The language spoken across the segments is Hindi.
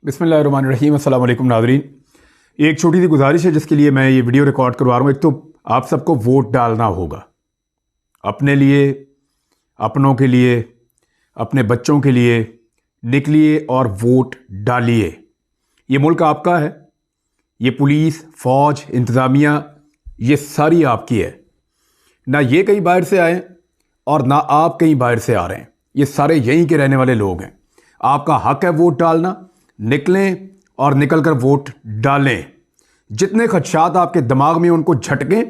बिस्मिल्लाहिर्रहमानिर्रहीम। अस्सलाम वालेकुम नाज़रीन। एक छोटी सी गुजारिश है जिसके लिए मैं ये वीडियो रिकॉर्ड करवा रहा हूँ। एक तो आप सबको वोट डालना होगा, अपने लिए, अपनों के लिए, अपने बच्चों के लिए। निकलिए और वोट डालिए। ये मुल्क आपका है, ये पुलिस, फ़ौज, इंतज़ामिया, ये सारी आपकी है। ना ये कहीं बाहर से आए और ना आप कहीं बाहर से आ रहे हैं, ये सारे यहीं के रहने वाले लोग हैं। आपका हक है वोट डालना। निकलें और निकल कर वोट डालें। जितने खदशात आपके दिमाग में उनको झटकें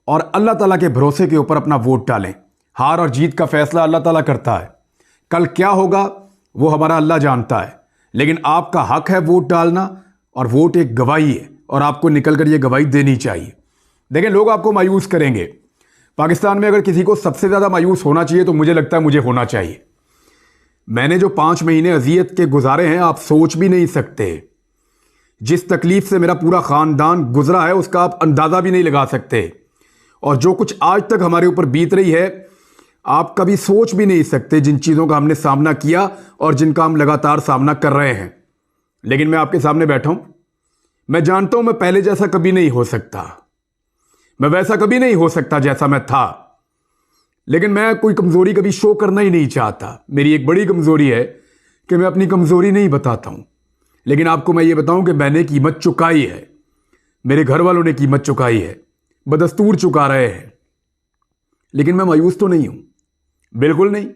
और अल्लाह ताला के भरोसे के ऊपर अपना वोट डालें। हार और जीत का फैसला अल्लाह ताला करता है। कल क्या होगा वो हमारा अल्लाह जानता है, लेकिन आपका हक है वोट डालना। और वोट एक गवाही है और आपको निकल कर ये गवाही देनी चाहिए। देखें, लोग आपको मायूस करेंगे। पाकिस्तान में अगर किसी को सबसे ज़्यादा मायूस होना चाहिए तो मुझे लगता है मुझे होना चाहिए। मैंने जो 5 महीने अजियत के गुजारे हैं, आप सोच भी नहीं सकते। जिस तकलीफ से मेरा पूरा ख़ानदान गुजरा है उसका आप अंदाज़ा भी नहीं लगा सकते। और जो कुछ आज तक हमारे ऊपर बीत रही है, आप कभी सोच भी नहीं सकते जिन चीज़ों का हमने सामना किया और जिनका हम लगातार सामना कर रहे हैं। लेकिन मैं आपके सामने बैठा हूं। मैं जानता हूं मैं पहले जैसा कभी नहीं हो सकता, मैं वैसा कभी नहीं हो सकता जैसा मैं था। लेकिन मैं कोई कमज़ोरी कभी शो करना ही नहीं चाहता। मेरी एक बड़ी कमज़ोरी है कि मैं अपनी कमज़ोरी नहीं बताता हूं। लेकिन आपको मैं ये बताऊं कि मैंने कीमत चुकाई है, मेरे घर वालों ने कीमत चुकाई है, बदस्तूर चुका रहे हैं। लेकिन मैं मायूस तो नहीं हूं, बिल्कुल नहीं।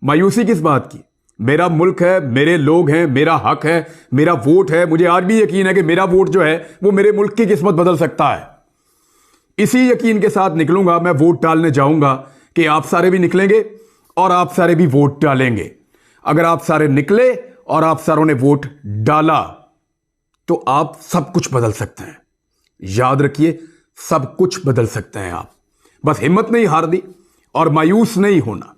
मायूसी किस बात की? मेरा मुल्क है, मेरे लोग हैं, मेरा हक है, मेरा वोट है। मुझे आज भी यकीन है कि मेरा वोट जो है वो मेरे मुल्क की किस्मत बदल सकता है। इसी यकीन के साथ निकलूंगा, मैं वोट डालने जाऊंगा कि आप सारे भी निकलेंगे और आप सारे भी वोट डालेंगे। अगर आप सारे निकले और आप सारों ने वोट डाला तो आप सब कुछ बदल सकते हैं। याद रखिए, सब कुछ बदल सकते हैं आप। बस हिम्मत नहीं हारनी और मायूस नहीं होना।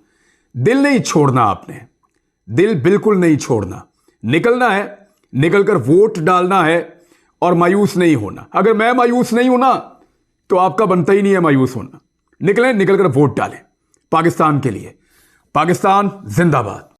दिल नहीं छोड़ना, आपने दिल बिल्कुल नहीं छोड़ना। निकलना है, निकलकर वोट डालना है और मायूस नहीं होना। अगर मैं मायूस नहीं हूं ना तो आपका बनता ही नहीं है मायूस होना। निकलें, निकलकर वोट डालें पाकिस्तान के लिए। पाकिस्तान जिंदाबाद।